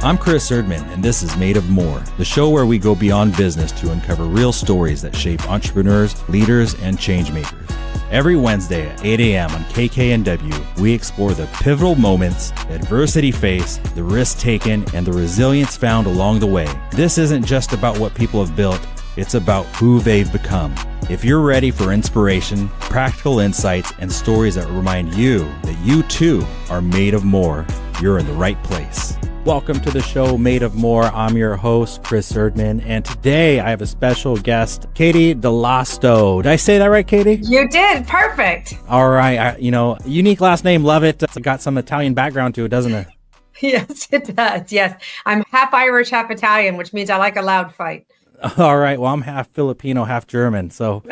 I'm Chris Erdmann, and this is Made of More, the show where we go beyond business to uncover real stories that shape entrepreneurs, leaders, and change makers. Every Wednesday at 8 a.m. on KKNW, we explore the pivotal moments, the adversity faced, the risks taken, and the resilience found along the way. This isn't just about what people have built, it's about who they've become. If you're ready for inspiration, practical insights, and stories that remind you that you too are made of more, you're in the right place. Welcome to the show, Made of More. I'm your host, Chris Erdmann, and today I have a special guest, Katey Dallosto. Did I say that right, Katey? You did. Perfect. All right. Unique last name. Love it. It's got some Italian background to it, doesn't it? Yes, it does. Yes. I'm half Irish, half Italian, which means I like a loud fight. All right. Well, I'm half Filipino, half German, so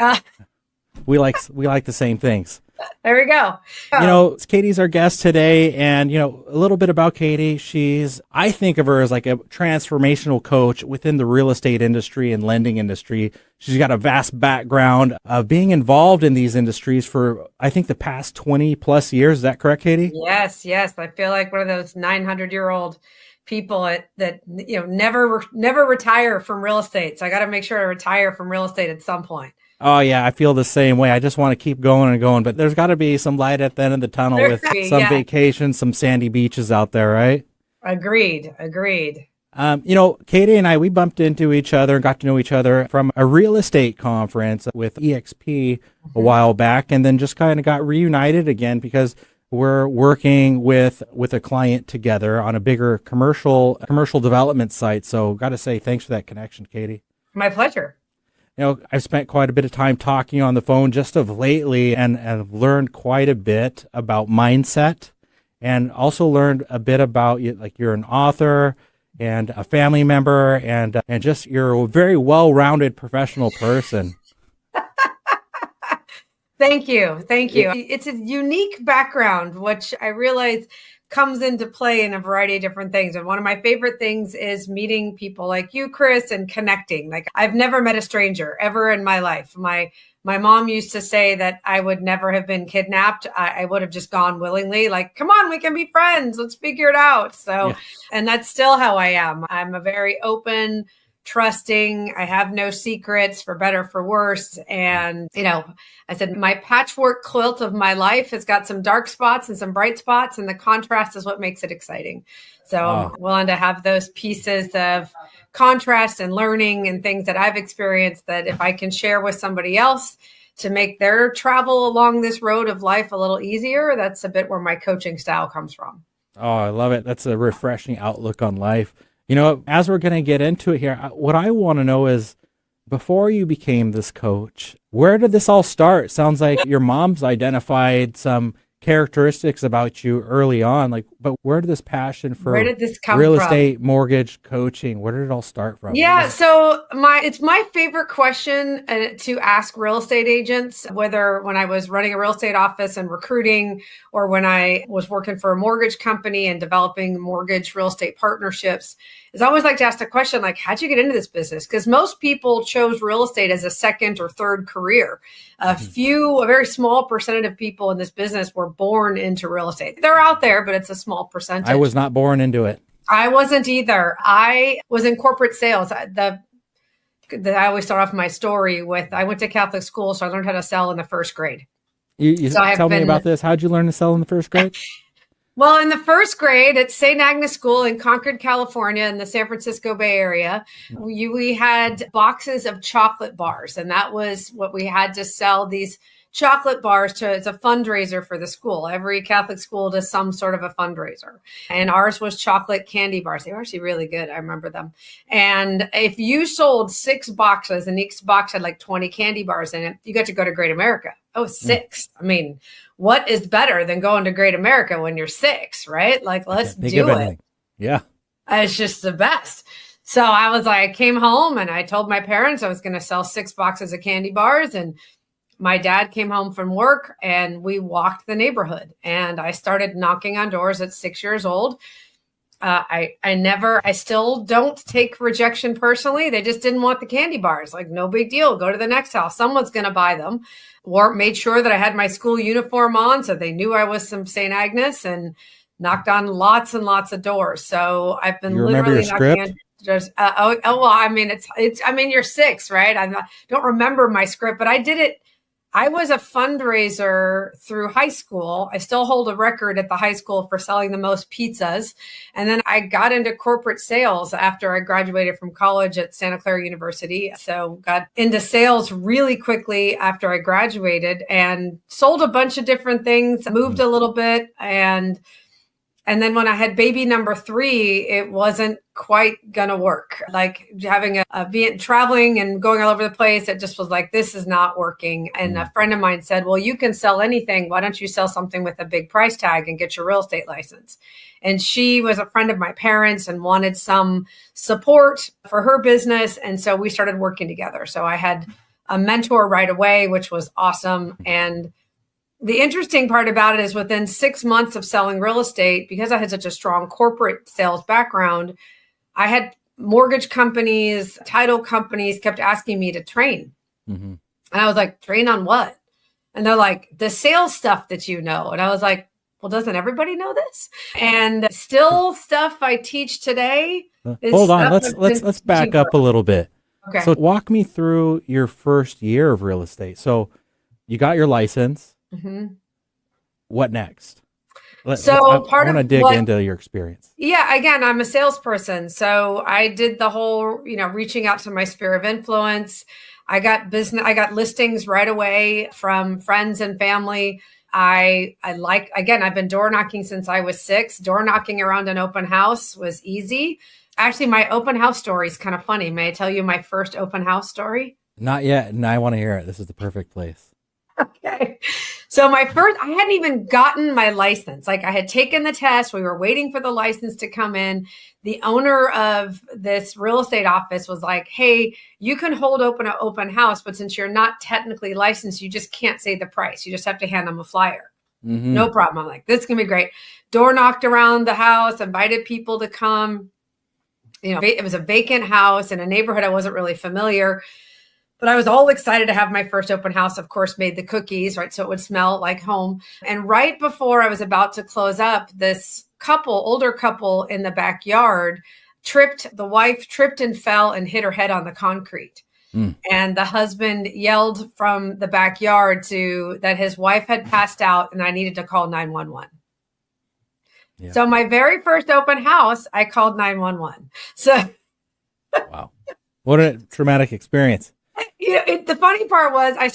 we like the same things. There we go. Katey's our guest today, and a little bit about Katey. I think of her as like a transformational coach within the real estate industry and lending industry. She's got a vast background of being involved in these industries for, I think, the past 20 plus years. Is that correct, Katey? Yes. I feel like one of those 900-year-old people that never retire from real estate. So I got to make sure I retire from real estate at some point. Oh, yeah, I feel the same way. I just want to keep going and going, but there's got to be some light at the end of the tunnel with some vacations, some sandy beaches out there, right? Agreed. Katey and I, we bumped into each other and got to know each other from a real estate conference with EXP a while back, and then just kind of got reunited again because we're working with a client together on a bigger commercial development site. So got to say thanks for that connection, Katey. My pleasure. I've spent quite a bit of time talking on the phone just of lately and have learned quite a bit about mindset, and also learned a bit about you're an author and a family member and just you're a very well-rounded professional person. Thank you. It's a unique background, which I realize comes into play in a variety of different things. And one of my favorite things is meeting people like you, Chris, and connecting. Like, I've never met a stranger ever in my life. My mom used to say that I would never have been kidnapped. I would have just gone willingly, like, come on, we can be friends. Let's figure it out. So, yeah. And that's still how I am. I'm a very open, trusting. I have no secrets, for better, for worse. And, I said, my patchwork quilt of my life has got some dark spots and some bright spots, and the contrast is what makes it exciting. So I'm willing to have those pieces of contrast and learning and things that I've experienced that if I can share with somebody else to make their travel along this road of life a little easier, that's a bit where my coaching style comes from. Oh, I love it. That's a refreshing outlook on life. As we're going to get into it here, what I want to know is, before you became this coach, where did this all start? Sounds like your mom's identified some characteristics about you early on, but where did this passion for real estate, mortgage, coaching, where did it all start from? Yeah, so it's my favorite question to ask real estate agents, whether when I was running a real estate office and recruiting, or when I was working for a mortgage company and developing mortgage real estate partnerships, is I always like to ask the question, how'd you get into this business? Because most people chose real estate as a second or third career. A very small percentage of people in this business were born into real estate. They're out there, but it's a small percentage. I was not born into it. I wasn't either. I was in corporate sales. I always start off my story with, I went to Catholic school, so I learned how to sell in the first grade. You tell me about this. How'd you learn to sell in the first grade? Well, in the first grade at St. Agnes School in Concord, California, in the San Francisco Bay Area, we had boxes of chocolate bars, and that was what we had to sell, these chocolate bars as a fundraiser for the school. Every Catholic school does some sort of a fundraiser. And ours was chocolate candy bars. They were actually really good. I remember them. And if you sold 6 boxes and each box had 20 candy bars in it, you got to go to Great America. Oh, 6. I mean, what is better than going to Great America when you're 6, right? Let's do it. Yeah. It's just the best. So I came home and I told my parents I was going to sell 6 boxes of candy bars, and my dad came home from work and we walked the neighborhood, and I started knocking on doors at 6 years old. I still don't take rejection personally. They just didn't want the candy bars. No big deal. Go to the next house. Someone's going to buy them. Or made sure that I had my school uniform on, so they knew I was from St. Agnes. And knocked on lots and lots of doors. So I've been You remember literally your knocking script? on just, well, I mean, I mean, you're six, right? Don't remember my script, but I did it. I was a fundraiser through high school. I still hold a record at the high school for selling the most pizzas. And then I got into corporate sales after I graduated from college at Santa Clara University. So got into sales really quickly after I graduated and sold a bunch of different things, moved a little bit, and then when I had baby number 3, it wasn't quite going to work. Like having traveling and going all over the place, it just was like, this is not working. And a friend of mine said, well, you can sell anything. Why don't you sell something with a big price tag and get your real estate license? And she was a friend of my parents and wanted some support for her business. And so we started working together. So I had a mentor right away, which was awesome. And the interesting part about it is within 6 months of selling real estate, because I had such a strong corporate sales background, I had mortgage companies, title companies kept asking me to train. And I was like, train on what? And they're like, the sales stuff that you know. And I was like, well, doesn't everybody know this? And still stuff I teach today. Hold on, let's back up a little bit. Okay. So walk me through your first year of real estate. So you got your license. What next? I want to dig into your experience. Yeah, again, I'm a salesperson. So I did the whole, reaching out to my sphere of influence. I got listings right away from friends and family. I've been door knocking since I was 6. Door knocking around an open house was easy. Actually, my open house story is kind of funny. May I tell you my first open house story? Not yet. And I want to hear it. This is the perfect place. Okay. So I hadn't even gotten my license. Like I had taken the test. We were waiting for the license to come in. The owner of this real estate office was like, hey, you can hold open an open house, but since you're not technically licensed, you just can't say the price. You just have to hand them a flyer. No problem. I'm like, this is going to be great. Door knocked around the house, invited people to come. It was a vacant house in a neighborhood I wasn't really familiar. But I was all excited to have my first open house, of course, made the cookies, right? So it would smell like home. And right before I was about to close up, this older couple in the backyard the wife tripped and fell and hit her head on the concrete. And the husband yelled from the backyard that his wife had passed out and I needed to call 911. Yeah. So my very first open house, I called 911. So wow. What a traumatic experience. The funny part was I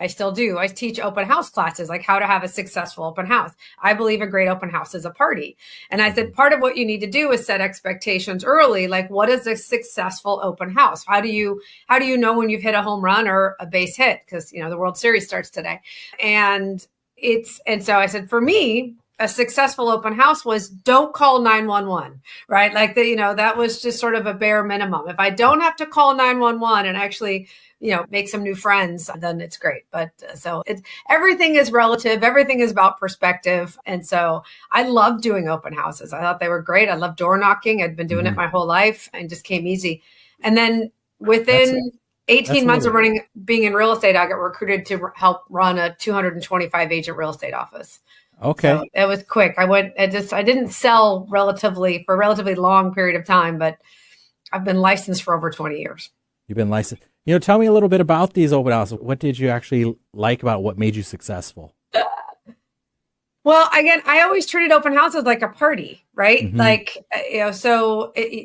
still do. I teach open house classes, like how to have a successful open house. I believe a great open house is a party. And I said, part of what you need to do is set expectations early. Like, what is a successful open house? How do you know when you've hit a home run or a base hit? Because, the World Series starts today. And so I said, for me, a successful open house was don't call 911, right? Like that was just sort of a bare minimum. If I don't have to call 911 and actually, make some new friends, then it's great. But everything is relative. Everything is about perspective. And so I loved doing open houses. I thought they were great. I loved door knocking. I'd been doing it my whole life and just came easy. And then within 18 months of being in real estate, I got recruited to help run a 225 agent real estate office. Okay. So it was quick. I didn't sell for a relatively long period of time, but I've been licensed for over 20 years. You've been licensed. Tell me a little bit about these open houses. What did you actually like about what made you successful? Well, again, I always treated open houses like a party, right? Like,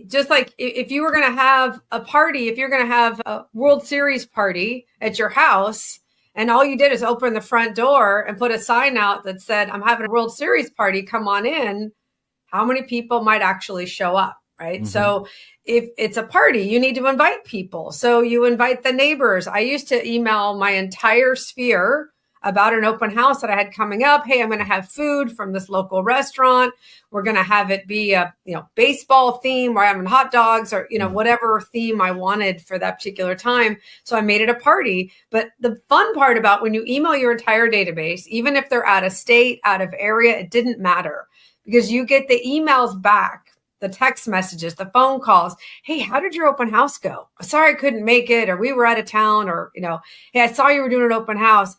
just like if you were going to have a party, if you're going to have a World Series party at your house, and all you did is open the front door and put a sign out that said, I'm having a World Series party, come on in. How many people might actually show up, right? So if it's a party, you need to invite people. So you invite the neighbors. I used to email my entire sphere about an open house that I had coming up. Hey, I'm going to have food from this local restaurant. We're going to have it be a baseball theme, or having hot dogs, or whatever theme I wanted for that particular time. So I made it a party. But the fun part about when you email your entire database, even if they're out of state, out of area, it didn't matter, because you get the emails back, the text messages, the phone calls. Hey, how did your open house go? Sorry, I couldn't make it, or we were out of town, or hey, I saw you were doing an open house.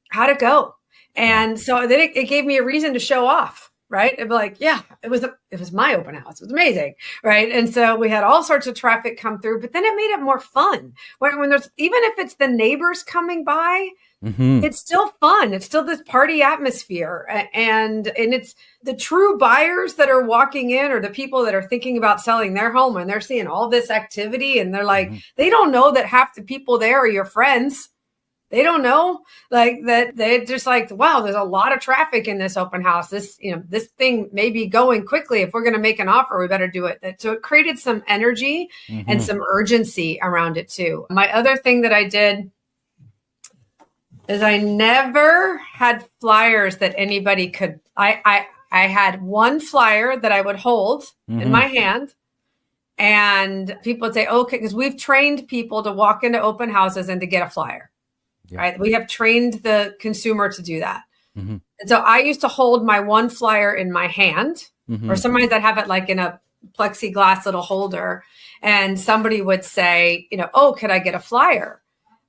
How'd it go? And so then it gave me a reason to show off. right? It'd be like, yeah, it was my open house. It was amazing, right? And so we had all sorts of traffic come through, but then it made it more fun. When there's, even if it's the neighbors coming by, it's still fun. It's still this party atmosphere. And it's the true buyers that are walking in, or the people that are thinking about selling their home, and they're seeing all this activity, and they're like, they don't know that half the people there are your friends. They don't know, like, that. They're just like, wow, there's a lot of traffic in this open house. This thing may be going quickly. If we're going to make an offer, we better do it. So it created some energy and some urgency around it too. My other thing that I did is I never had flyers that anybody could. I had one flyer that I would hold in my hand, and people would say, okay, because we've trained people to walk into open houses and to get a flyer. Yeah. Right. We have trained the consumer to do that. And so I used to hold my one flyer in my hand, or sometimes I'd have it like in a plexiglass little holder, and somebody would say, oh, could I get a flyer?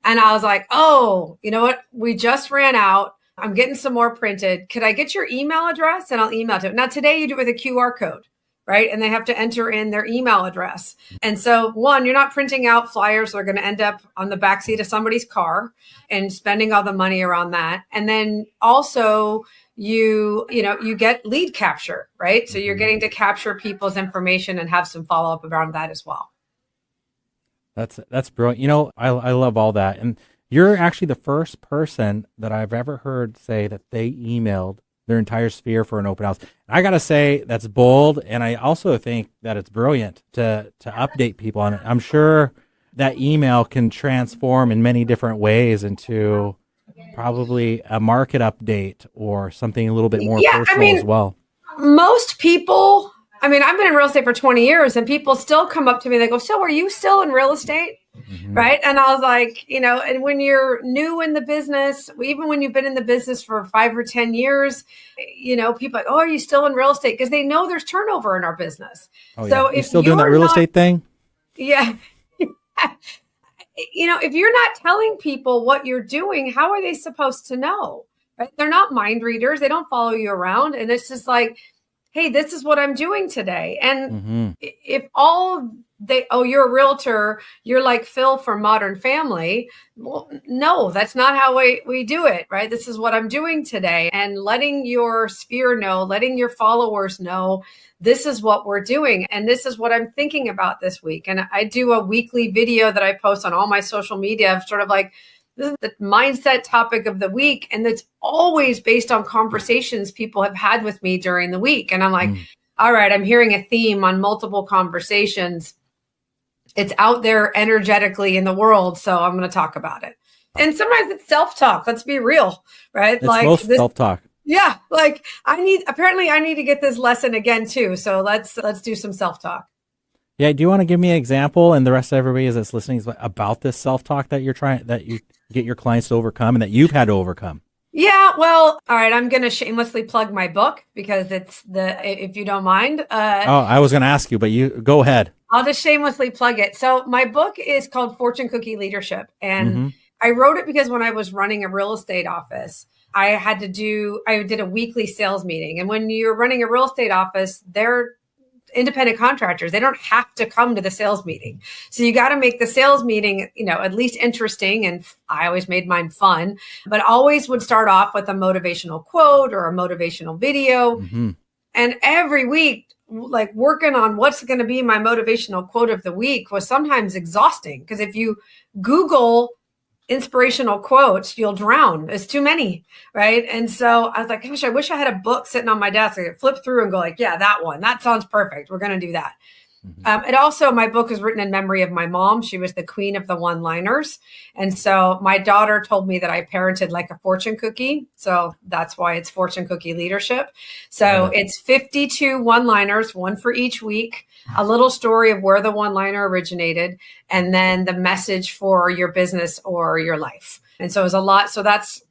And I was like, oh, you know what? We just ran out. I'm getting some more printed. Could I get your email address? And I'll email it. Now, today you do it with a QR code, right? And they have to enter in their email address. And so, one, you're not printing out flyers that are going to end up on the backseat of somebody's car and spending all the money around that. And then also you get lead capture, right? So you're getting to capture people's information and have some follow-up around that as well. That's brilliant. I love all that. And you're actually the first person that I've ever heard say that they emailed their entire sphere for an open house. I got to say that's bold. And I also think that it's brilliant to update people on it. I'm sure that email can transform in many different ways into probably a market update or something a little bit more personal as well. Most people, I've been in real estate for 20 years, and people still come up to me. They go, so are you still in real estate? Right. And I was like, and when you're new in the business, even when you've been in the business for 5 or 10 years, people are like, oh, are you still in real estate? Because they know there's turnover in our business. Oh, so if you're doing that real estate thing? Yeah. If you're not telling people what you're doing, how are they supposed to know? Right? They're not mind readers. They don't follow you around. And it's just like, hey, this is what I'm doing today. And if you're a realtor, you're like Phil from Modern Family. Well, no, that's not how we do it, right? This is what I'm doing today. And letting your sphere know, letting your followers know, this is what we're doing. And this is what I'm thinking about this week. And I do a weekly video that I post on all my social media of sort of like, this is the mindset topic of the week. And it's always based on conversations people have had with me during the week. And I'm like, all right, I'm hearing a theme on multiple conversations. It's out there energetically in the world. So I'm going to talk about it. And sometimes it's self-talk. Let's be real, right? It's most self-talk. Yeah. Like I need to get this lesson again too. So let's do some self-talk. Yeah. Do you want to give me an example, and the rest of everybody that's listening, about this self-talk that you get your clients to overcome and that you've had to overcome? Yeah, well, all right. I'm going to shamelessly plug my book because it's if you don't mind. I was going to ask you, but you go ahead. I'll just shamelessly plug it. So my book is called Fortune Cookie Leadership. And I wrote it because when I was running a real estate office, I did a weekly sales meeting. And when you're running a real estate office, they're independent contractors. They don't have to come to the sales meeting. So you got to make the sales meeting, at least interesting. And I always made mine fun, but always would start off with a motivational quote or a motivational video. And every week, like working on what's going to be my motivational quote of the week was sometimes exhausting, because if you Google inspirational quotes, you'll drown. It's too many, right? And so I was like, gosh, I wish I had a book sitting on my desk. I could flip through and go like, yeah, that one, that sounds perfect. We're going to do that. It also, my book is written in memory of my mom. She was the queen of the one-liners. And so my daughter told me that I parented like a fortune cookie. So that's why it's Fortune Cookie Leadership. So it's 52 one-liners, one for each week, a little story of where the one-liner originated, and then the message for your business or your life. And so it's a lot. So that's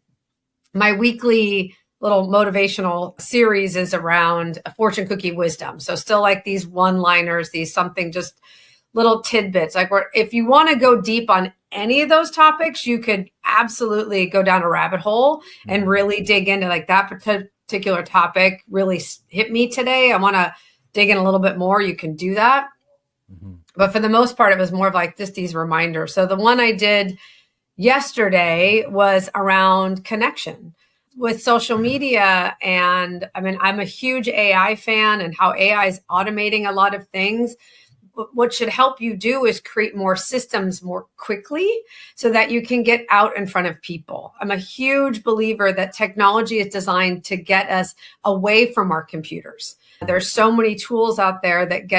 my weekly little motivational series is around a fortune cookie wisdom. So still like these one-liners, these something, just little tidbits. Like if you want to go deep on any of those topics, you could absolutely go down a rabbit hole and really dig into like that. But particular topic really hit me today, I want to dig in a little bit more, you can do that. Mm-hmm. But for the most part, it was more of like just these reminders. So the one I did yesterday was around connection with social media. And I mean, I'm a huge AI fan and how AI is automating a lot of things. What should help you do is create more systems more quickly so that you can get out in front of people. I'm a huge believer that technology is designed to get us away from our computers. There's so many tools out there that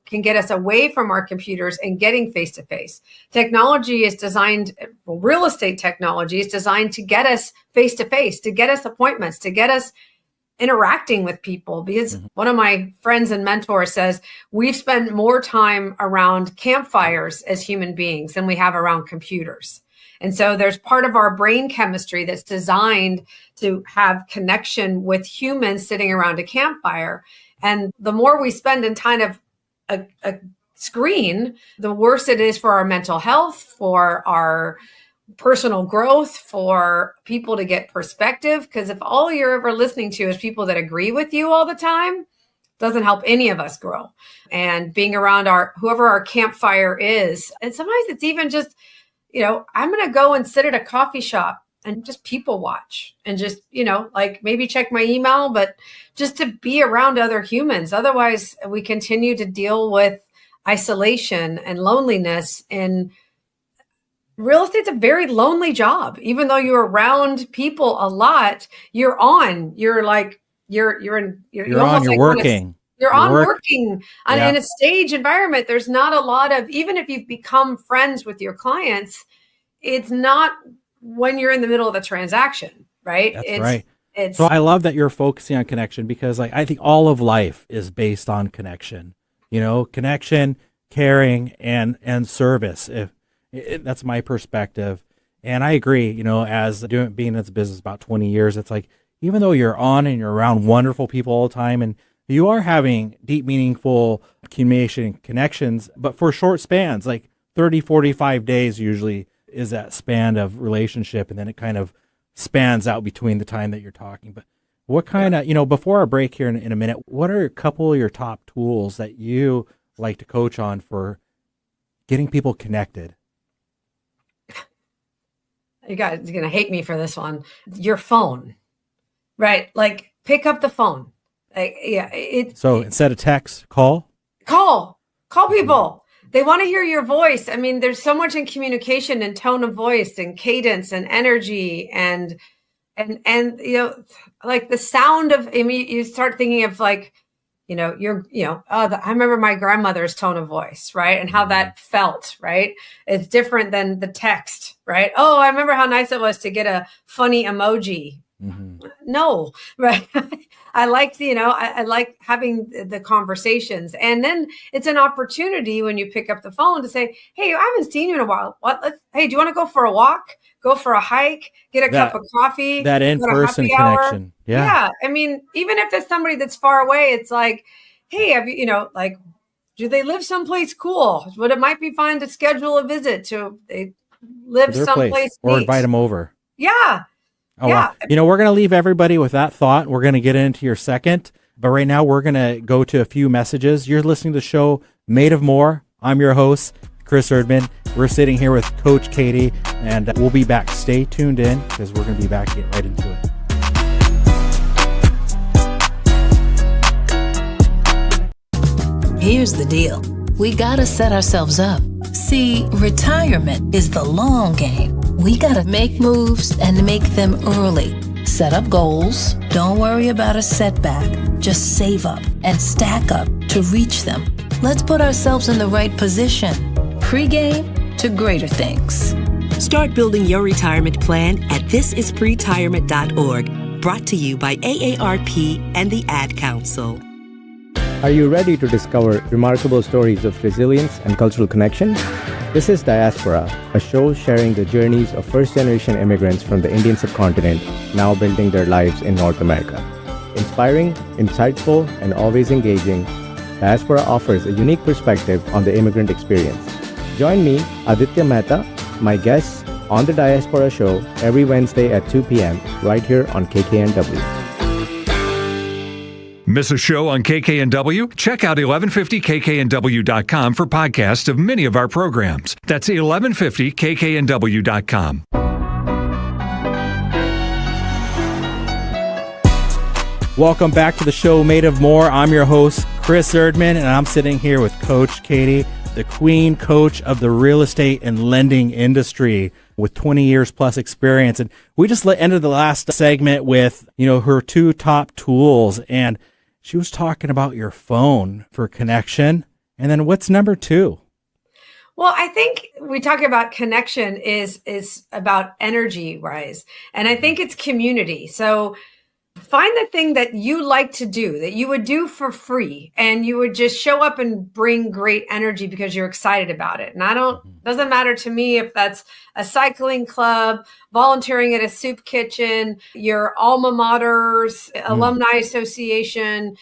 can get us away from our computers and getting face-to-face. Technology is designed, real estate technology is designed to get us face-to-face, to get us appointments, to get us interacting with people. Because one of my friends and mentors says, we've spent more time around campfires as human beings than we have around computers. And so there's part of our brain chemistry that's designed to have connection with humans sitting around a campfire. And the more we spend in kind of a screen, the worse it is for our mental health, for our personal growth, for people to get perspective. Because if all you're ever listening to is people that agree with you all the time, doesn't help any of us grow. And being around whoever our campfire is. And sometimes it's even just, I'm going to go and sit at a coffee shop and just people watch and just, like maybe check my email, but just to be around other humans. Otherwise, we continue to deal with isolation and loneliness. And real estate's a very lonely job. Even though you're around people a lot, you're working. You're working in a stage environment. There's not a lot of, even if you've become friends with your clients, it's not when you're in the middle of the transaction, right? That's right. So I love that you're focusing on connection, because I think all of life is based on connection, connection, caring, and service. That's my perspective. And I agree, being in this business about 20 years, it's like, even though you're on and you're around wonderful people all the time and you are having deep, meaningful communication and connections, but for short spans, like 30, 45 days usually is that span of relationship. And then it kind of spans out between the time that you're talking. But what kind of, before our break here in a minute, what are a couple of your top tools that you like to coach on for getting people connected? You guys are going to hate me for this one. Your phone, right? Like pick up the phone. So instead of text, call people. They want to hear your voice. I mean, there's so much in communication and tone of voice and cadence and energy and like the sound of, you start thinking of like, I remember my grandmother's tone of voice, right? And how that felt, right? It's different than the text, right? Oh, I remember how nice it was to get a funny emoji. Mm-hmm. No, right? I like I like having the conversations, and then it's an opportunity when you pick up the phone to say, "Hey, I haven't seen you in a while. Hey, do you want to go for a walk? Go for a hike? Get a cup of coffee? That in-person connection, yeah. I mean, even if it's somebody that's far away, it's like, hey, have you, do they live someplace cool? But it might be fun to schedule a visit to. They live someplace or invite them over. Yeah. Oh, yeah. Wow. We're going to leave everybody with that thought. We're going to get into your second, but right now we're going to go to a few messages. You're listening to the show Made of More. I'm your host, Chris Erdmann. We're sitting here with Coach Katey, and we'll be back. Stay tuned in because we're going to be back, get right into it. Here's the deal. We got to set ourselves up. See, retirement is the long game. We got to make moves and make them early. Set up goals. Don't worry about a setback. Just save up and stack up to reach them. Let's put ourselves in the right position. Pre-game to greater things. Start building your retirement plan at thisispretirement.org. Brought to you by AARP and the Ad Council. Are you ready to discover remarkable stories of resilience and cultural connection? This is Diaspora, a show sharing the journeys of first-generation immigrants from the Indian subcontinent now building their lives in North America. Inspiring, insightful, and always engaging, Diaspora offers a unique perspective on the immigrant experience. Join me, Aditya Mehta, my guests, on the Diaspora Show every Wednesday at 2 p.m. right here on KKNW. Miss a show on KKNW? Check out 1150kknw.com for podcasts of many of our programs. That's 1150kknw.com. Welcome back to the show Made of More. I'm your host, Chris Erdmann, and I'm sitting here with Coach Katey, the queen coach of the real estate and lending industry with 20 years plus experience. And we just ended the last segment with, her two top tools. And she was talking about your phone for connection. And then what's number two? Well, I think we talk about connection is about energy rise. And I think it's community. So find the thing that you like to do, that you would do for free, and you would just show up and bring great energy because you're excited about it. And doesn't matter to me if that's a cycling club, volunteering at a soup kitchen, your alma mater's alumni association.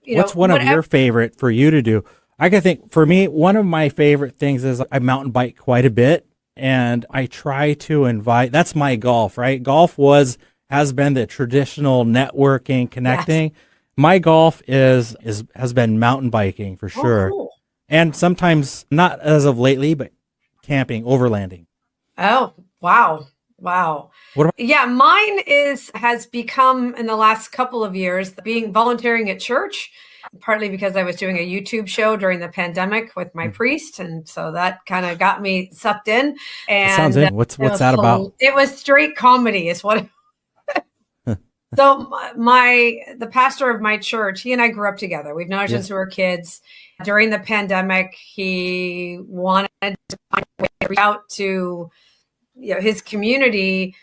What's one of your favorite for you to do? I can think for me, one of my favorite things is I mountain bike quite a bit, and I try to invite, that's my golf, right? Golf has been the traditional networking, connecting. Yes. My golf has been mountain biking for sure. Cool. And sometimes, not as of lately, but camping, overlanding. Oh, wow. Mine has become in the last couple of years volunteering at church, partly because I was doing a YouTube show during the pandemic with my priest. And so that kind of got me sucked in. And that sounds in. What's that about? It was straight comedy is what So the pastor of my church, he and I grew up together. We've known each other since we were kids. During the pandemic, he wanted to find a way to reach out to his community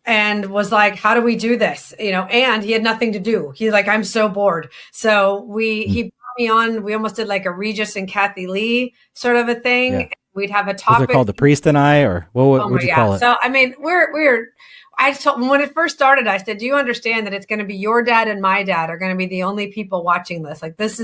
and was like, how do we do this? And he had nothing to do. He's like, I'm so bored. So he brought me on. We almost did like a Regis and Kathy Lee sort of a thing. Yeah. We'd have a topic. Was it called The Priest and I, or what would you call it? So, I mean, I told when it first started, I said, do you understand that it's going to be your dad and my dad are going to be the only people watching this? Like, this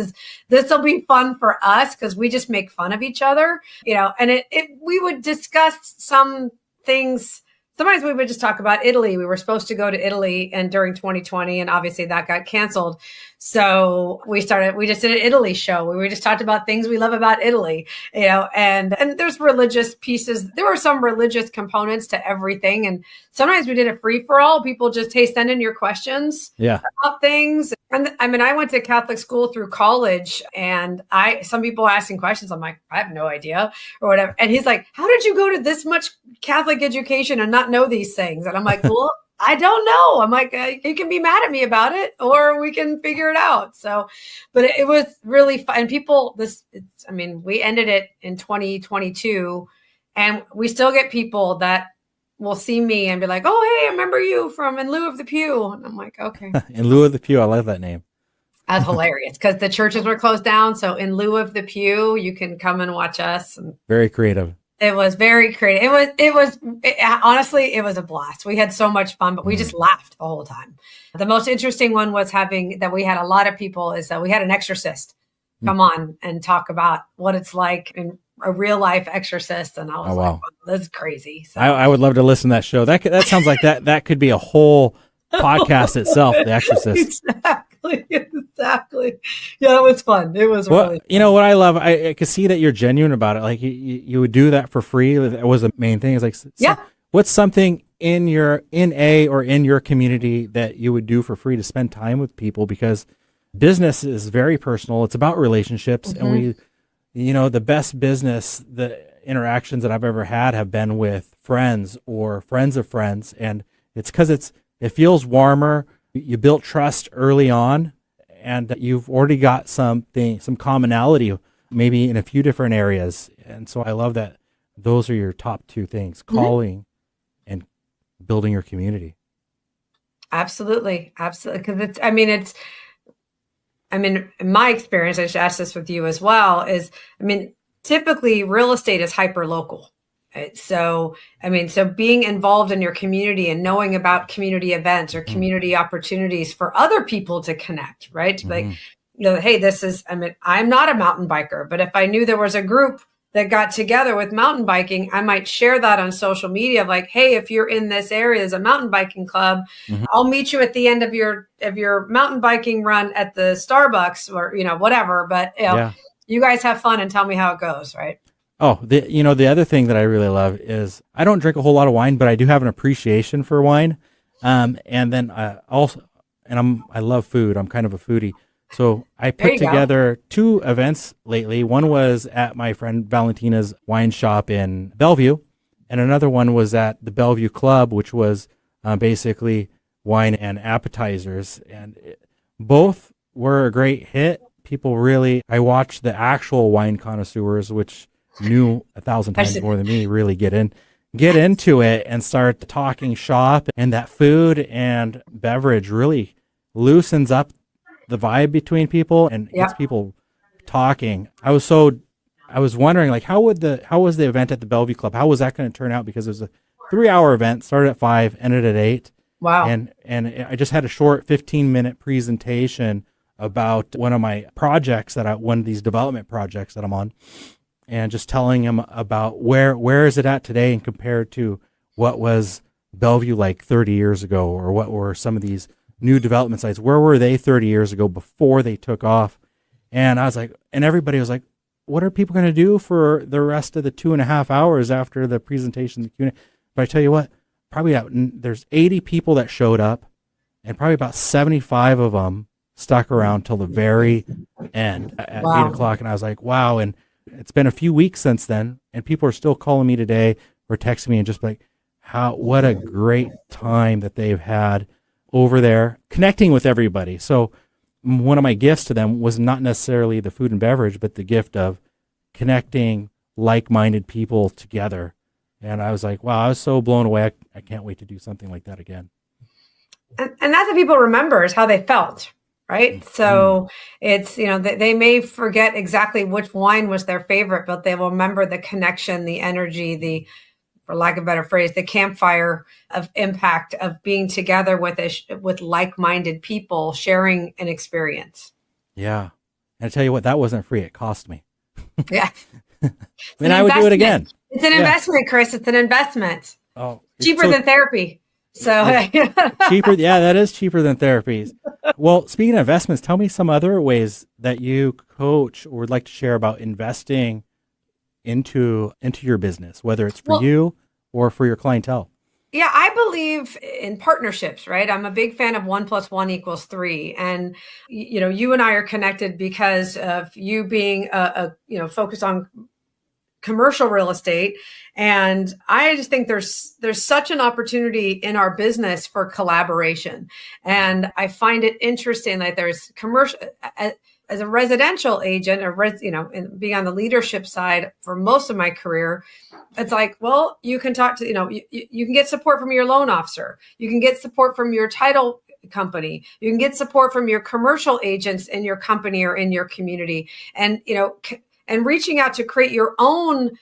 will be fun for us because we just make fun of each other, and we would discuss some things. Sometimes we would just talk about Italy. We were supposed to go to Italy and during 2020, and obviously that got canceled. So we just did an Italy show where we just talked about things we love about Italy, and there's religious pieces. There were some religious components to everything. And sometimes we did a free for all. People just, hey, send in your questions about things. And I mean, I went to Catholic school through college, and some people asking questions. I'm like, I have no idea or whatever. And he's like, how did you go to this much Catholic education and not know these things? And I'm like, well, I don't know. I'm like, you can be mad at me about it, or we can figure it out. So, but it was really fun. And we ended it in 2022, and we still get people that will see me and be like, oh, hey, I remember you from In Lieu of the Pew. And I'm like, okay. In Lieu of the Pew. I love that name. That's hilarious because the churches were closed down. So In Lieu of the Pew, you can come and watch us. And very creative. It was very creative. Honestly, it was a blast. We had so much fun, but we just laughed the whole time. The most interesting one was that we had a lot of people is that we had an exorcist come on and talk about what it's like in a real life exorcist. And I was like, wow, that's crazy. So I would love to listen to that show. That sounds like that could be a whole podcast itself, The Exorcist. Exactly. Yeah, it was fun. It was really fun. What I love, I could see that you're genuine about it. Like you would do that for free. That was the main thing. It's like, what's something in your community that you would do for free to spend time with people? Because business is very personal. It's about relationships. And the best business, the interactions that I've ever had have been with friends or friends of friends. And it's because it feels warmer. You built trust early on, and you've already got some commonality, maybe in a few different areas. And so I love that those are your top two things, calling and building your community. Absolutely. Because in my experience, I should ask this with you as well, typically real estate is hyper local. Right? So being involved in your community and knowing about community events or community opportunities for other people to connect, right? Like, hey, I'm not a mountain biker, but if I knew there was a group that got together with mountain biking, I might share that on social media of like, hey, if you're in this area, there's a mountain biking club. I'll meet you at the end of your mountain biking run at the Starbucks or, whatever. But you guys have fun and tell me how it goes, right? Oh, the other thing that I really love is I don't drink a whole lot of wine, but I do have an appreciation for wine. And then I love food. I'm kind of a foodie. So I put together 2 events lately. One was at my friend Valentina's wine shop in Bellevue, and another one was at the Bellevue Club, which was basically wine and appetizers. And both were a great hit. I watched the actual wine connoisseurs, which knew 1,000 times more than me, really get into it and start talking shop. And that food and beverage really loosens up the vibe between people and gets people talking. I was wondering, like, how was the event at the Bellevue Club? How was that going to turn out? Because it was a 3-hour event, started at 5, ended at 8. Wow. And I just had a short 15-minute presentation about one of my projects one of these development projects that I'm on, and just telling them about where is it at today and compared to what was Bellevue like 30 years ago, or what were some of these new development sites, where were they 30 years ago before they took off? And I was like, and everybody was like, what are people going to do for the rest of the 2.5 hours after the presentation, the Q&A? But I tell you what, there's 80 people that showed up, and probably about 75 of them stuck around till the very end at 8 o'clock. And I was like, wow. And it's been a few weeks since then, and people are still calling me today or texting me and just like, what a great time that they've had over there connecting with everybody. So one of my gifts to them was not necessarily the food and beverage, but the gift of connecting like-minded people together. And I was like, wow, I was so blown away. I can't wait to do something like that again. And that's what people remember, is how they felt, right? So it's, they may forget exactly which wine was their favorite, but they will remember the connection, the energy, for lack of a better phrase, the campfire of impact of being together with like-minded people sharing an experience. Yeah. And I tell you what, that wasn't free. It cost me. Yeah. And I would do it again. It's an investment, Chris. It's an investment. Oh, cheaper than therapy. So cheaper. Yeah, that is cheaper than therapies. Well, speaking of investments, tell me some other ways that you coach or would like to share about investing into your business, whether it's for you or for your clientele. Yeah, I believe in partnerships, right? I'm a big fan of 1 + 1 = 3. And, you and I are connected because of you being focused on commercial real estate. And I just think there's such an opportunity in our business for collaboration. And I find it interesting that there's commercial, as a residential agent, and being on the leadership side for most of my career, it's like, well, you can talk to, you can get support from your loan officer. You can get support from your title company. You can get support from your commercial agents in your company or in your community. And, and reaching out to create your own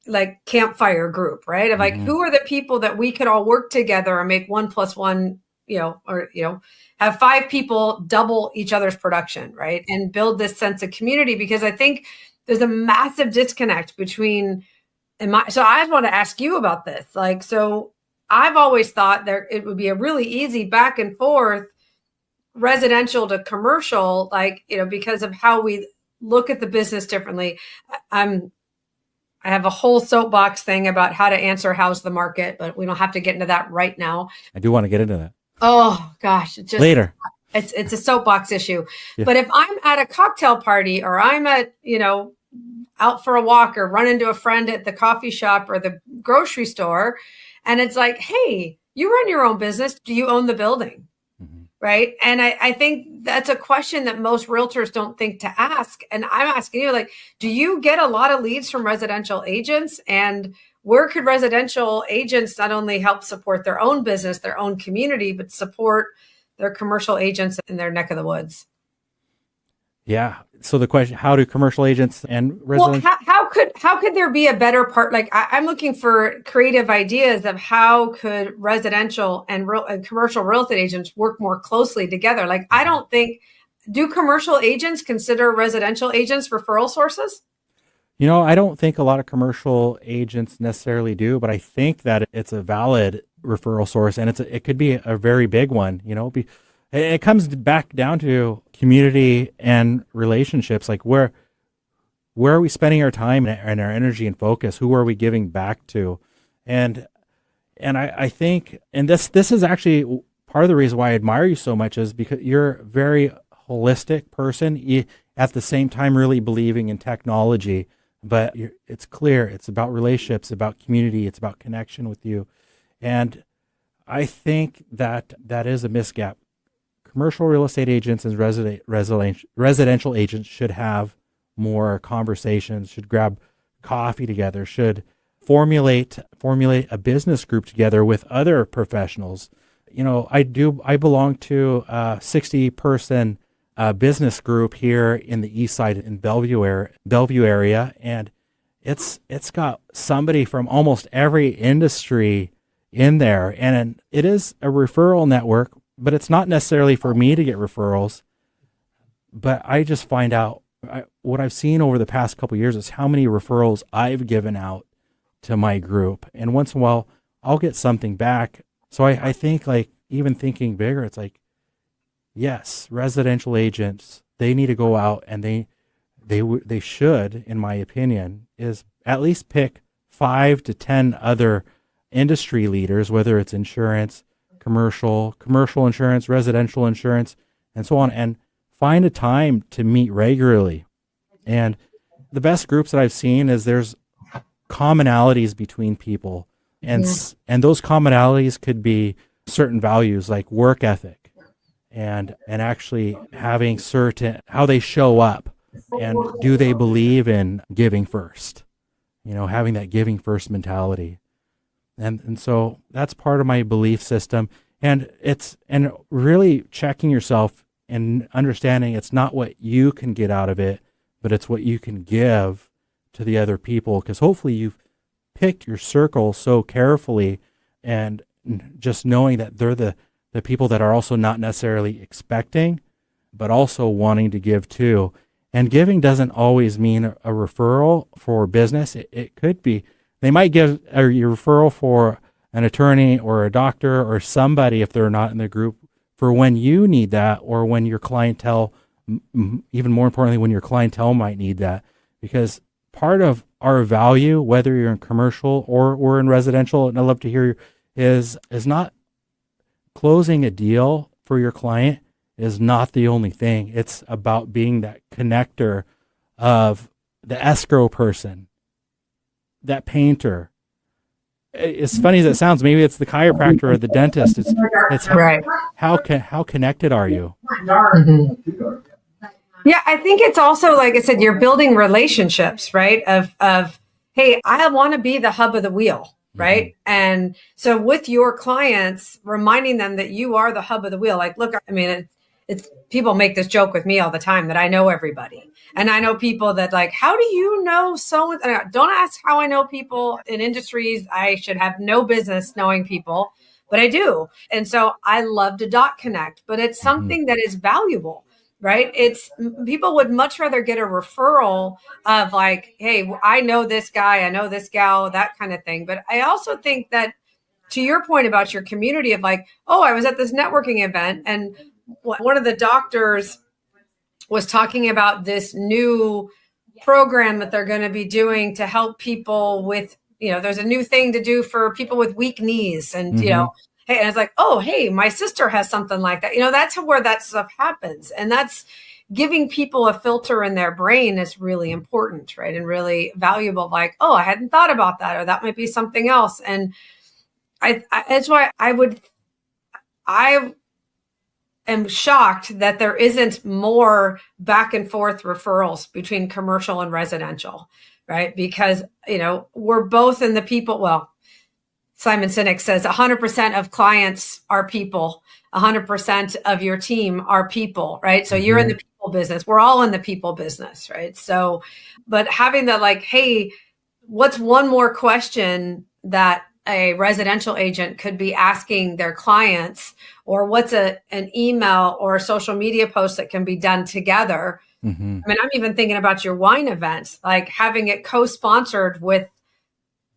like campfire group, right? Of like, who are the people that we could all work together and make 1 + 1, have 5 people double each other's production, right? And build this sense of community, because I think there's a massive disconnect between, so I just want to ask you about this. Like, so I've always thought it would be a really easy back and forth residential to commercial, like, because of how we look at the business differently. I have a whole soapbox thing about how to answer how's the market, but we don't have to get into that right now. I do want to get into that. Oh gosh, later. It's a soapbox issue. Yeah. But if I'm at a cocktail party, or I'm at, out for a walk, or run into a friend at the coffee shop or the grocery store, and it's like, hey, you run your own business. Do you own the building? Right. And I think that's a question that most realtors don't think to ask. And I'm asking you, like, do you get a lot of leads from residential agents? And where could residential agents not only help support their own business, their own community, but support their commercial agents in their neck of the woods? Yeah. So the question, how do commercial agents and residential? Well, how could there be a better part? Like, I'm looking for creative ideas of how could residential and commercial real estate agents work more closely together. Like, I don't think, do commercial agents consider residential agents referral sources? I don't think a lot of commercial agents necessarily do, but I think that it's a valid referral source, and it could be a very big one. It comes back down to community and relationships. Like where are we spending our time and our energy and focus? Who are we giving back to? And I think, and this is actually part of the reason why I admire you so much, is because you're a very holistic person. You, at the same time, really believing in technology. But it's clear it's about relationships, about community, it's about connection with you. And I think that is a misgap. Commercial real estate agents and residential agents should have more conversations, should grab coffee together, should formulate a business group together with other professionals. I belong to a 60-person business group here in the East Side in Bellevue area, and it's got somebody from almost every industry in there, and it is a referral network, but it's not necessarily for me to get referrals. But I just find out what I've seen over the past couple of years is how many referrals I've given out to my group, and once in a while I'll get something back. So I think, like, even thinking bigger, it's like, yes, residential agents, they need to go out, and they should, in my opinion, is at least pick 5 to 10 other industry leaders, whether it's insurance, commercial insurance, residential insurance, and so on, and find a time to meet regularly. And the best groups that I've seen is there's commonalities between people, and those commonalities could be certain values like work ethic, and actually having certain how they show up, and do they believe in giving first, having that giving first mentality. And so that's part of my belief system, and really checking yourself and understanding it's not what you can get out of it, but it's what you can give to the other people, because hopefully you've picked your circle so carefully, and just knowing that they're the people that are also not necessarily expecting, but also wanting to give too. And giving doesn't always mean a referral for business. It could be, they might give your referral for an attorney or a doctor or somebody, if they're not in the group, for when you need that, or when your clientele, even more importantly, when your clientele might need that. Because part of our value, whether you're in commercial or in residential, and I'd love to hear, is not closing a deal for your client is not the only thing. It's about being that connector of the escrow person, that painter. As funny as it sounds, maybe it's the chiropractor or the dentist. It's right. How connected are you? Mm-hmm. Yeah, I think it's also, like I said, you're building relationships, right? Of hey, I want to be the hub of the wheel, right? Mm-hmm. And so with your clients, reminding them that you are the hub of the wheel. Like, look, I mean, it's people make this joke with me all the time that I know everybody. And I know people that, like, how do you know so? Don't ask how I know people in industries I should have no business knowing people, but I do. And so I love to dot connect, but it's something that is valuable, right? It's people would much rather get a referral of, like, hey, I know this guy, I know this gal, that kind of thing. But I also think that, to your point about your community, of like, oh, I was at this networking event, and one of the doctors was talking about this new program that they're going to be doing to help people with, there's a new thing to do for people with weak knees. And, hey, and it's like, oh, hey, my sister has something like that. That's where that stuff happens. And that's giving people a filter in their brain is really important, right? And really valuable. Like, oh, I hadn't thought about that, or that might be something else. And that's why I am shocked that there isn't more back and forth referrals between commercial and residential, right? Because, we're both in the people. Well, Simon Sinek says 100% of clients are people, 100% of your team are people, right? So you're in the people business. We're all in the people business, right? So, but having that, like, hey, what's one more question that a residential agent could be asking their clients, or what's an email or a social media post that can be done together I mean, I'm even thinking about your wine events, like having it co-sponsored with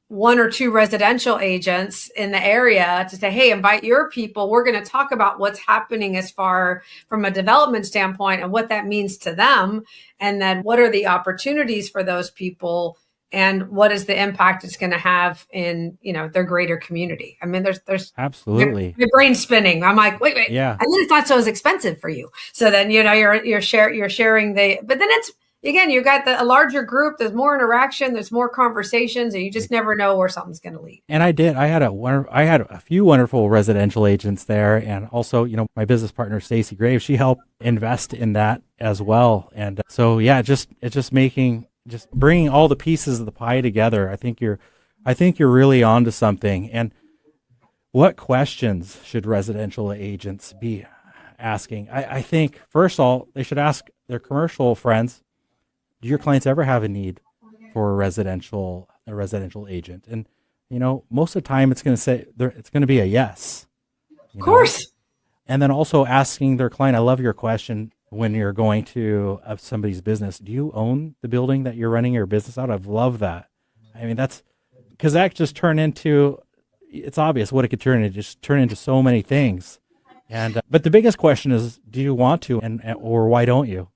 one or two residential agents in the area to say, hey, invite your people. We're going to talk about what's happening as far from a development standpoint and what that means to them. And then what are the opportunities for those people and what is the impact it's going to have in, their greater community. I mean, there's absolutely your brain spinning. I'm like, wait, yeah. And then it's not so as expensive for you. So then, you're sharing but then it's, again, you got a larger group. There's more interaction. There's more conversations, and you just never know where something's going to lead. And I had a few wonderful residential agents there, and also, my business partner Stacy Graves, she helped invest in that as well. And so, yeah, it's just bringing all the pieces of the pie together. I think you're really onto something. And what questions should residential agents be asking? I think first of all, they should ask their commercial friends, do your clients ever have a need for a residential agent? And, most of the time it's going to be a yes. Of course. And then also asking their client, I love your question when you're going to somebody's business. Do you own the building that you're running your business out of? Love that. I mean, that's because that just turn into, it's obvious what it could turn into, just turn into so many things. And, but the biggest question is, do you want to, or why don't you?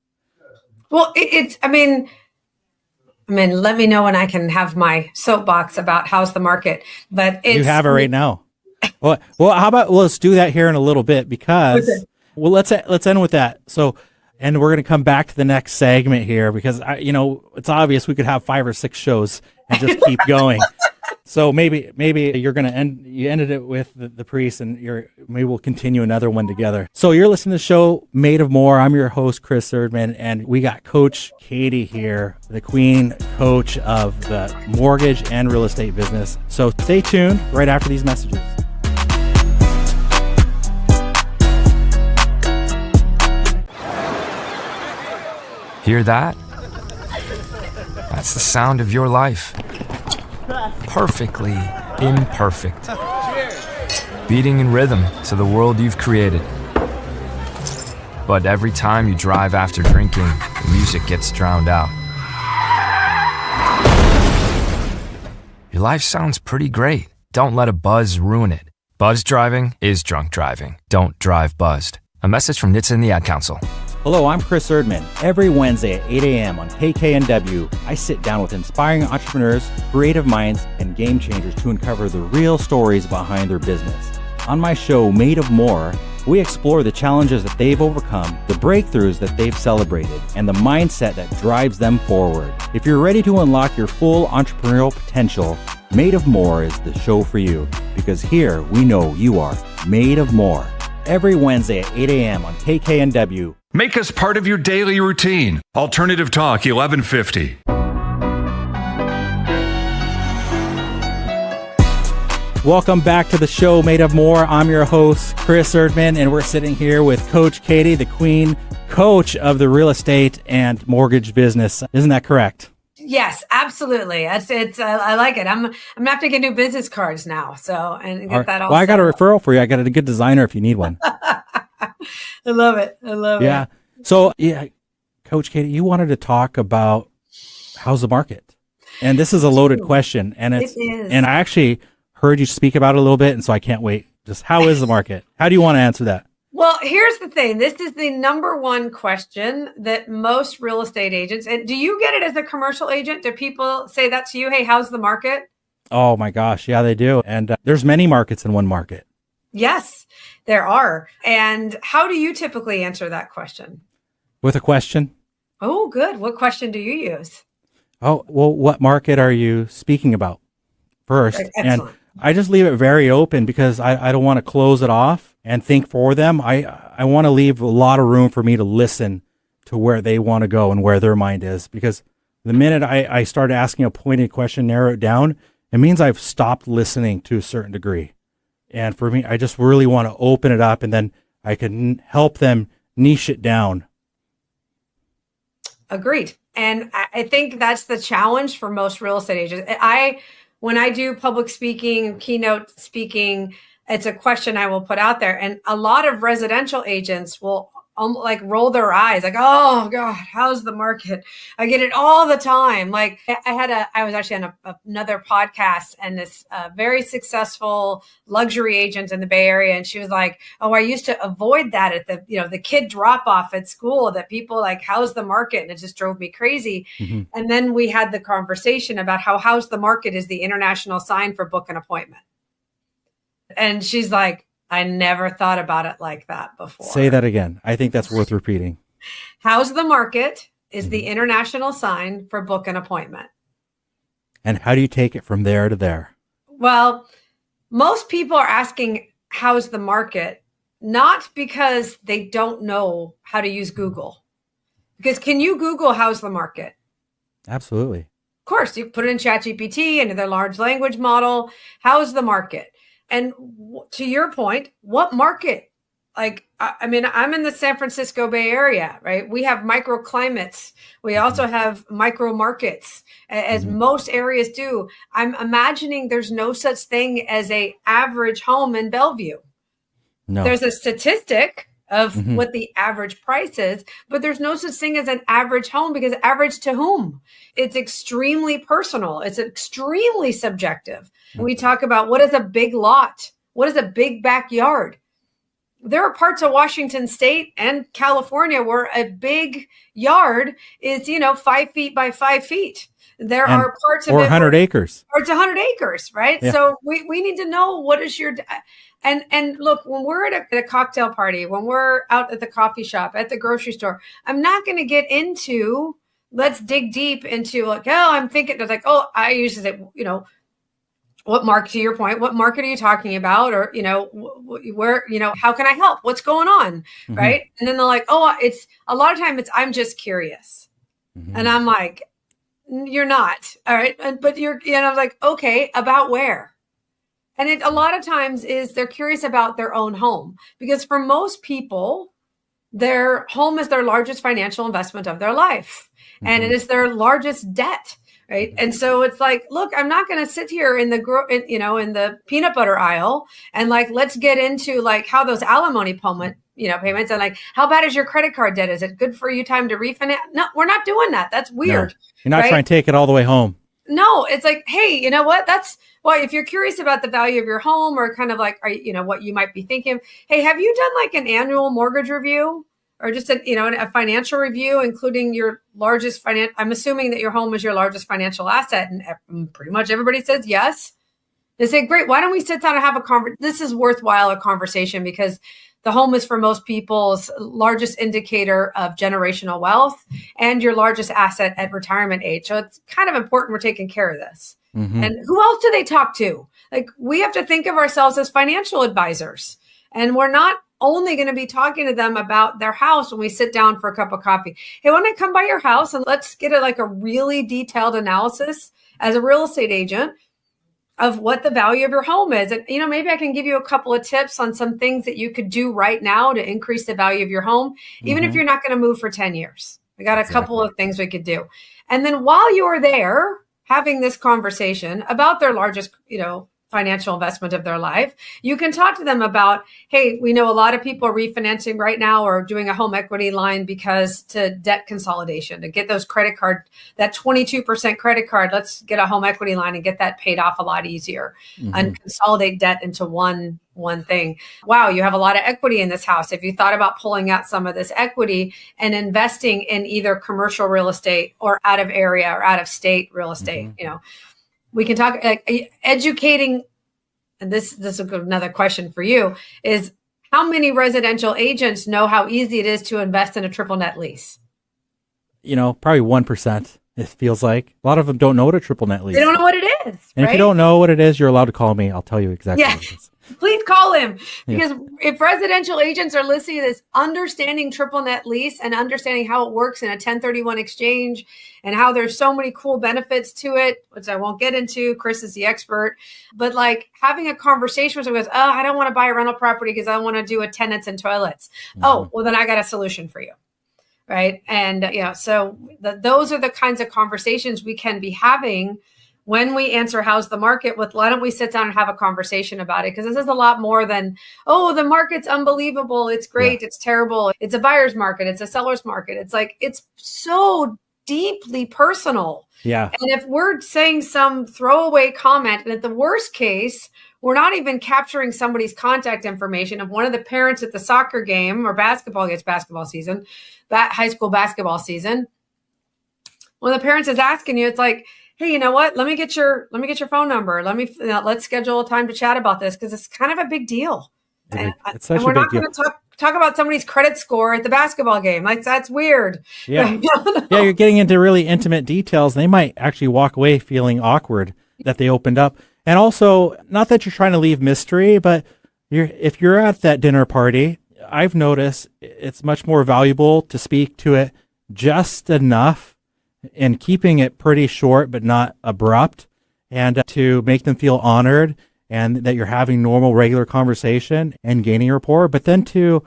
Well, I mean, let me know when I can have my soapbox about how's the market. But you have it right now. Well, how about let's do that here in a little bit because, let's end with that. So, and we're going to come back to the next segment here because it's obvious we could have 5 or 6 shows and just keep going. So maybe you're going to you ended it with the priest, and maybe we'll continue another one together. So you're listening to the show Made of More. I'm your host, Chris Erdmann, and we got Coach Katey here, the queen coach of the mortgage and real estate business. So stay tuned right after these messages. Hear that? That's the sound of your life. Perfectly imperfect. Beating in rhythm to the world you've created. But every time you drive after drinking, the music gets drowned out. Your life sounds pretty great. Don't let a buzz ruin it. Buzz driving is drunk driving. Don't drive buzzed. A message from NHTSA and the Ad Council. Hello, I'm Chris Erdmann. Every Wednesday at 8 a.m. on KKNW, I sit down with inspiring entrepreneurs, creative minds, and game changers to uncover the real stories behind their business. On my show, Made of More, we explore the challenges that they've overcome, the breakthroughs that they've celebrated, and the mindset that drives them forward. If you're ready to unlock your full entrepreneurial potential, Made of More is the show for you, because here we know you are made of more. Every Wednesday at 8 a.m. on KKNW. Make us part of your daily routine. Alternative Talk 1150. Welcome back to the show Made of More. I'm your host, Chris Erdmann, and we're sitting here with Coach Katey, the queen coach of the real estate and mortgage business. Isn't that correct? Yes, absolutely. It's I like it. I'm gonna have to get new business cards now. And get that all. Well, I got a referral for you. I got a good designer if you need one. I love it. Yeah. So, Coach Katey, you wanted to talk about how's the market, and this is a loaded question, and it is. And I actually heard you speak about it a little bit, and so I can't wait. Just how is the market? How do you want to answer that? Well, here's the thing. This is the number one question that most real estate agents, and do you get it as a commercial agent? Do people say that to you? Hey, how's the market? Oh my gosh. Yeah, they do. And there's many markets in one market. Yes, there are. And how do you typically answer that question? With a question. Oh, good. What question do you use? Oh, well, what market are you speaking about first? Excellent. And I just leave it very open because I don't want to close it off and think for them. I want to leave a lot of room for me to listen to where they want to go and where their mind is. Because the minute I start asking a pointed question, narrow it down, it means I've stopped listening to a certain degree. And for me, I just really want to open it up, and then I can help them niche it down. Agreed. And I think that's the challenge for most real estate agents. When I do public speaking, keynote speaking, it's a question I will put out there. And a lot of residential agents will like roll their eyes like, oh God, how's the market? I get it all the time. Like I was actually on another podcast, and this very successful luxury agent in the Bay Area. And she was like, oh, I used to avoid that at the kid drop off at school, that people like, how's the market? And it just drove me crazy. Mm-hmm. And then we had the conversation about how how's the market is the international sign for book an appointment. And she's like, I never thought about it like that before. Say that again. I think that's worth repeating. How's the market is the international sign for book an appointment. And how do you take it from there to there? Well, most people are asking, how's the market? Not because they don't know how to use Google. Because can you Google how's the market? Absolutely. Of course, you put it in ChatGPT, into their large language model. How's the market? And to your point, what market? Like, I mean, I'm in the San Francisco Bay Area, right? We have microclimates. We also have micro markets, as most areas do. I'm imagining there's no such thing as a average home in Bellevue. No. There's a statistic of what the average price is, but there's no such thing as an average home, because average to whom? It's extremely personal. It's extremely subjective. We talk about what is a big lot? What is a big backyard? There are parts of Washington State and California where a big yard is, 5 feet by 5 feet. There are parts of it 100 acres. Or it's 100 acres, right? Yeah. So we need to know what is your... And look, when we're at a cocktail party, when we're out at the coffee shop, at the grocery store, I'm not going to get into, let's dig deep into like, oh, I'm thinking, it's like, oh, I usually say, what market, to your point, what market are you talking about? Or, where, how can I help? What's going on? Right. And then they're like, oh, it's a lot of time I'm just curious. And I'm like, you're not. All right. But you're, like, okay, about where? And it a lot of times is they're curious about their own home, because for most people, their home is their largest financial investment of their life. And it is their largest debt. Right. And so it's like, look, I'm not going to sit here in the, in the peanut butter aisle and like, let's get into like how those alimony payments and like, how bad is your credit card debt? Is it good for you time to refinance? No, we're not doing that. That's weird. No, you're not trying to take it all the way home. No, it's like, hey, you know what? That's why if you're curious about the value of your home, or kind of like, what you might be thinking, hey, have you done like an annual mortgage review? Or just a financial review, including your largest I'm assuming that your home is your largest financial asset, and pretty much everybody says yes. They say, great, why don't we sit down and have a conversation? This is worthwhile a conversation, because the home is for most people's largest indicator of generational wealth and your largest asset at retirement age. So it's kind of important we're taking care of this. And who else do they talk to? Like, we have to think of ourselves as financial advisors, and we're not only going to be talking to them about their house when we sit down for a cup of coffee. Hey, why don't I come by your house and let's get a really detailed analysis as a real estate agent of what the value of your home is. And, maybe I can give you a couple of tips on some things that you could do right now to increase the value of your home, even if you're not going to move for 10 years. We got a couple of things we could do. And then while you're there having this conversation about their largest, financial investment of their life, you can talk to them about, hey, we know a lot of people are refinancing right now or doing a home equity line because to debt consolidation, to get those credit card, that 22% credit card, let's get a home equity line and get that paid off a lot easier and consolidate debt into one thing. Wow, you have a lot of equity in this house. If you thought about pulling out some of this equity and investing in either commercial real estate or out of area or out of state real estate, we can talk educating. And this is another question for you is, how many residential agents know how easy it is to invest in a triple net lease? Probably 1%. It feels like a lot of them don't know what a triple net lease is. They don't know what it is. And if you don't know what it is, you're allowed to call me. I'll tell you exactly what it is. Please call him, because if residential agents are listening to this, understanding triple net lease and understanding how it works in a 1031 exchange and how there's so many cool benefits to it, which I won't get into. Chris is the expert, but like having a conversation with someone who goes, oh, I don't want to buy a rental property because I want to do a tenants and toilets. Oh, well, then I got a solution for you. Right. And, so those are the kinds of conversations we can be having when we answer how's the market with, why don't we sit down and have a conversation about it? Because this is a lot more than, oh, the market's unbelievable. It's great. It's terrible. It's a buyer's market. It's a seller's market. It's like, it's so deeply personal. Yeah. And if we're saying some throwaway comment, and at the worst case, we're not even capturing somebody's contact information. If one of the parents at the soccer game or basketball gets basketball season, that high school basketball season, when the parents is asking you, it's like, hey, you know what? Let me get your phone number. Let's schedule a time to chat about this, because it's kind of a big deal. It's such and we're a big not deal. going to talk about somebody's credit score at the basketball game. Like, that's weird. Yeah. Yeah, you're getting into really intimate details. They might actually walk away feeling awkward that they opened up. And also, not that you're trying to leave mystery, but if you're at that dinner party, I've noticed it's much more valuable to speak to it just enough and keeping it pretty short but not abrupt, and to make them feel honored and that you're having normal, regular conversation and gaining rapport, but then to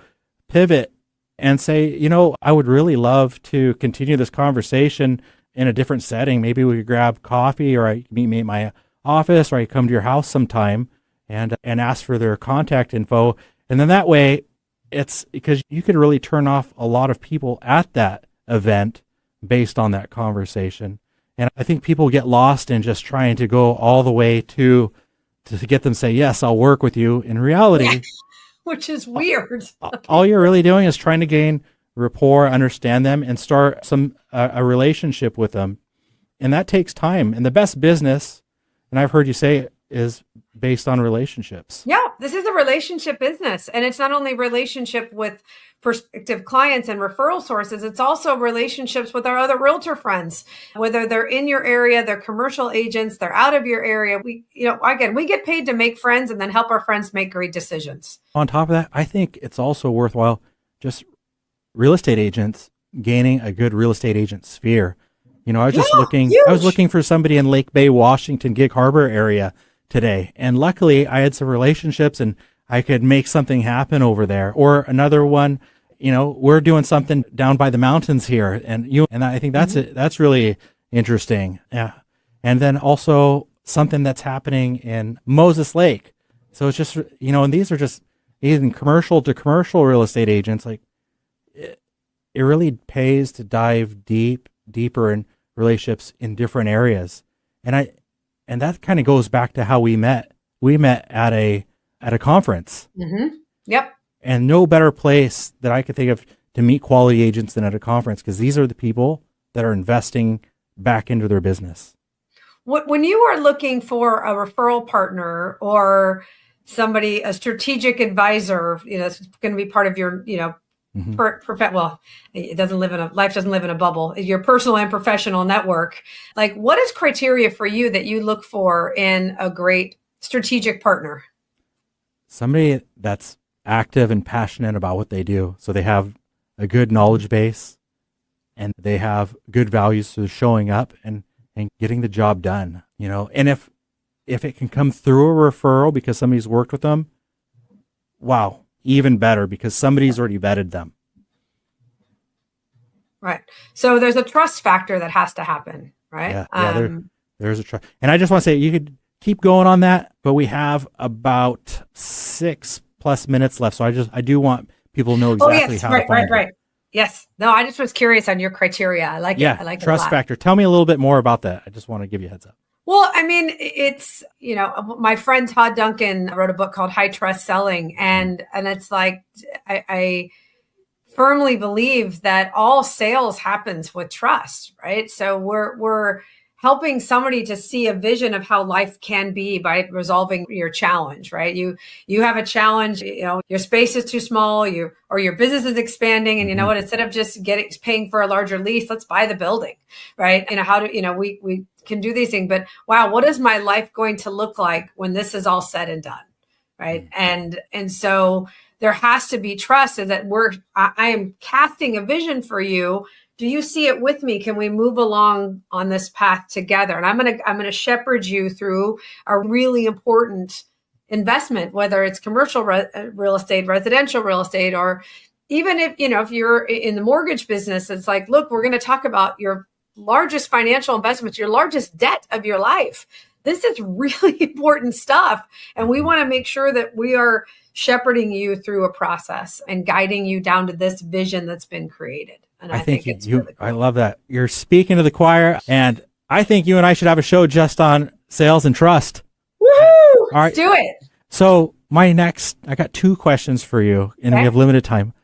pivot and say, I would really love to continue this conversation in a different setting. Maybe we could grab coffee, or I meet me at my office, or I come to your house sometime and ask for their contact info. And then that way, it's because you could really turn off a lot of people at that event based on that conversation. And I think people get lost in just trying to go all the way to get them say, yes, I'll work with you. In reality, which is weird. All you're really doing is trying to gain rapport, understand them, and start a relationship with them. And that takes time. And the best business, and I've heard you say it, is based on relationships. Yeah, this is a relationship business. And it's not only relationship with prospective clients and referral sources, it's also relationships with our other realtor friends, whether they're in your area, they're commercial agents, they're out of your area. We get paid to make friends and then help our friends make great decisions. On top of that, I think it's also worthwhile just real estate agents gaining a good real estate agent sphere. I was just looking for somebody in Lake Bay, Washington, Gig Harbor area today. And luckily I had some relationships and I could make something happen over there. Or another one, we're doing something down by the mountains here. And I think that's really interesting. Yeah. And then also something that's happening in Moses Lake. So it's just, and these are just even commercial to commercial real estate agents. Like it really pays to dive deeper in relationships in different areas. And that kind of goes back to how we met. We met at a conference. Mm-hmm. Yep. And no better place that I could think of to meet quality agents than at a conference, because these are the people that are investing back into their business. When you are looking for a referral partner or somebody, a strategic advisor, it's going to be part of your, it doesn't live life doesn't live in a bubble, your personal and professional network. Like, what is criteria for you that you look for in a great strategic partner? Somebody that's active and passionate about what they do. So they have a good knowledge base and they have good values to showing up and getting the job done, and if it can come through a referral because somebody's worked with them, wow, even better, because somebody's already vetted them. Right. So there's a trust factor that has to happen, right? Yeah, there's a trust. And I just want to say, you could keep going on that, but we have about 6+ minutes left. So I do want people to know exactly how to find it. Right. Yes. No, I just was curious on your criteria. I like it. I like trust it a lot. Factor. Tell me a little bit more about that. I just want to give you a heads up. Well, I mean, it's, my friend Todd Duncan wrote a book called High Trust Selling. And it's like, I firmly believe that all sales happens with trust, right? So we're helping somebody to see a vision of how life can be by resolving your challenge, right? You have a challenge, your space is too small, or your business is expanding, and you know what, instead of just paying for a larger lease, let's buy the building, right? We can do these things, but wow, what is my life going to look like when this is all said and done, right? And so there has to be trust, so that I am casting a vision for you. Do you see it with me? Can we move along on this path together? And I'm going to shepherd you through a really important investment, whether it's commercial real estate, residential real estate, or even if you're in the mortgage business, it's like, look, we're going to talk about your largest financial investments, your largest debt of your life. This is really important stuff. And we want to make sure that we are shepherding you through a process and guiding you down to this vision that's been created. And I think it's really cool. I love that. You're speaking to the choir, and I think you and I should have a show just on sales and trust. Woohoo! All right. Let's do it. So I got 2 questions for you, and we have limited time.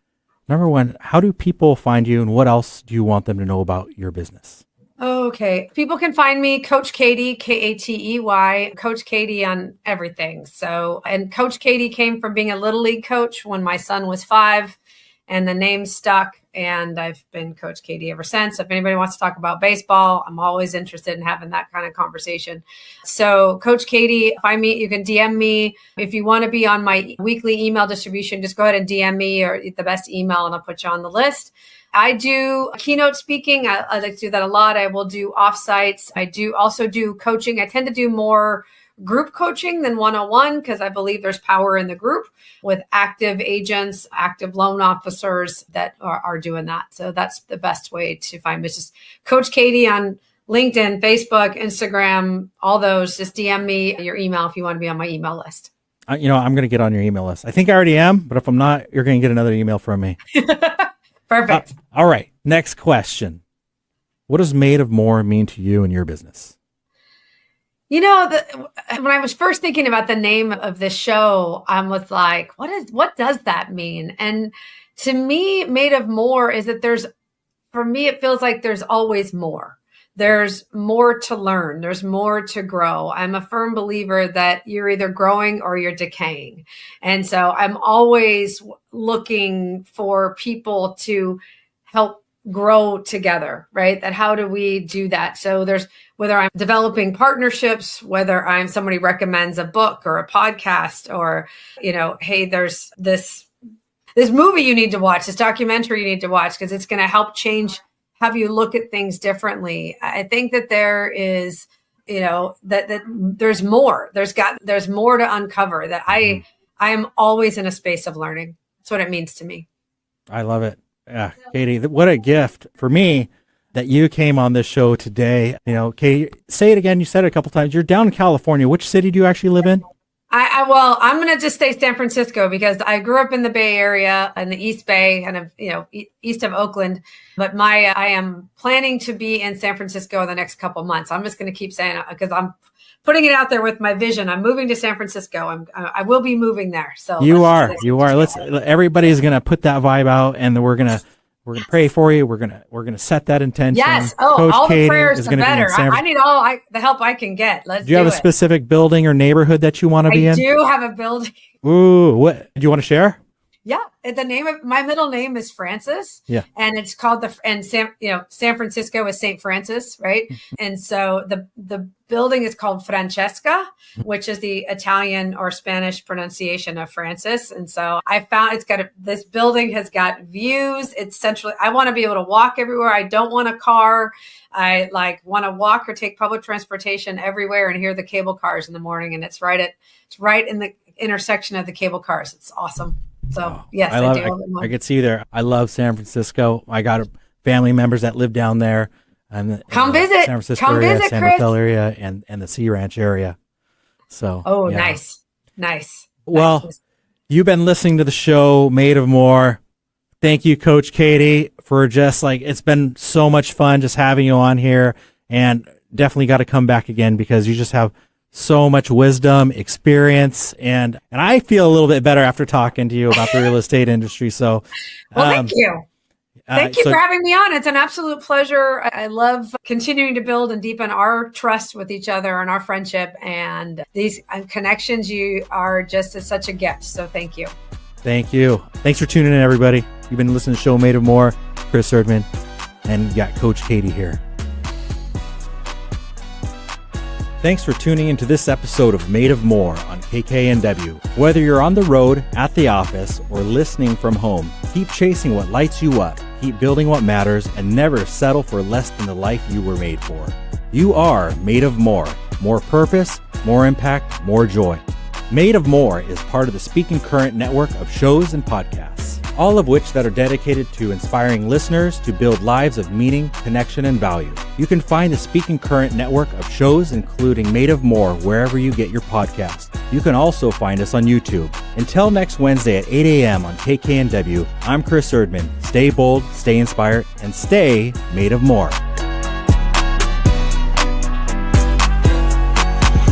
Number 1, how do people find you, and what else do you want them to know about your business? Okay. People can find me, Coach Katey, Katey, Coach Katey on everything. So, and Coach Katey came from being a little league coach when my son was 5, and the name stuck. And I've been Coach Katey ever since. If anybody wants to talk about baseball, I'm always interested in having that kind of conversation. So Coach Katey, find me. You can DM me. If you want to be on my weekly email distribution, just go ahead and DM me or the best email and I'll put you on the list. I do keynote speaking. I like to do that a lot. I will do offsites. I do also do coaching. I tend to do more group coaching than one-on-one because I believe there's power in the group with active agents, active loan officers that are doing that. So that's the best way to find me. It's just Coach Katey on LinkedIn, Facebook, Instagram, all those. Just DM me your email if you want to be on my email list. I'm going to get on your email list. I think I already am, but if I'm not, you're going to get another email from me. Perfect. All right. Next question. What does Made of More mean to you and your business? You know, when I was first thinking about the name of this show, I was like, what does that mean? And to me, Made of More is that for me, it feels like there's always more. There's more to learn. There's more to grow. I'm a firm believer that you're either growing or you're decaying. And so I'm always looking for people to help grow together, right? That how do we do that? So there's, whether I'm developing partnerships, whether I'm somebody recommends a book or a podcast or, hey, there's this movie you need to watch, this documentary you need to watch, because it's going to help have you look at things differently. I think that there is, that there's more, there's more to uncover, that I am always in a space of learning. That's what it means to me. I love it. Yeah, Katey, what a gift for me that you came on this show today. Katey, say it again. You said it a couple times. You're down in California. Which city do you actually live in? Well, I'm going to just say San Francisco because I grew up in the Bay Area in the East Bay, kind of, east of Oakland. But I am planning to be in San Francisco in the next couple months. I'm just going to keep saying it because I'm putting it out there with my vision. I'm moving to San Francisco. I will be moving there. So you are. Everybody's going to put that vibe out, and we're going to pray for you. We're going to set that intention. Yes. Coach all Katey the prayers the better. I need the help I can get. Do you have a specific building or neighborhood that you want to be in? I do have a building. Ooh, what do you want to share? Yeah, the name of my middle name is Francis. Yeah, and it's called San Francisco is St. Francis, right? And so the building is called Francesca, which is the Italian or Spanish pronunciation of Francis. And so I found this building has got views. It's centrally. I want to be able to walk everywhere. I don't want a car. I want to walk or take public transportation everywhere and hear the cable cars in the morning. And it's right in the intersection of the cable cars. It's awesome. So yes, I do. I could see you there. I love San Francisco. I got family members that live down there. Come visit. San Francisco area, San Rafael area, and the Sea Ranch area. So. Oh, yeah. Nice. Well, you've been listening to the show Made of More. Thank you, Coach Katey, for it's been so much fun just having you on here, and definitely got to come back again because you just have so much wisdom, experience, and I feel a little bit better after talking to you about the real estate industry. So, thank you. Thank you for having me on. It's an absolute pleasure. I love continuing to build and deepen our trust with each other and our friendship, and these connections. You are just such a gift. So thank you. Thank you. Thanks for tuning in, everybody. You've been listening to the show Made of More. Chris Erdmann, and you got Coach Katey here. Thanks for tuning into this episode of Made of More on KKNW. Whether you're on the road, at the office, or listening from home, keep chasing what lights you up, keep building what matters, and never settle for less than the life you were made for. You are made of more. More purpose, more impact, more joy. Made of More is part of the Speaking Current network of shows and podcasts. all of which that are dedicated to inspiring listeners to build lives of meaning, connection, and value. You can find the Speaking Current network of shows, including Made of More, wherever you get your podcast. You can also find us on YouTube. Until next Wednesday at 8 a.m. on KKNW, I'm Chris Erdmann. Stay bold, stay inspired, and stay made of more.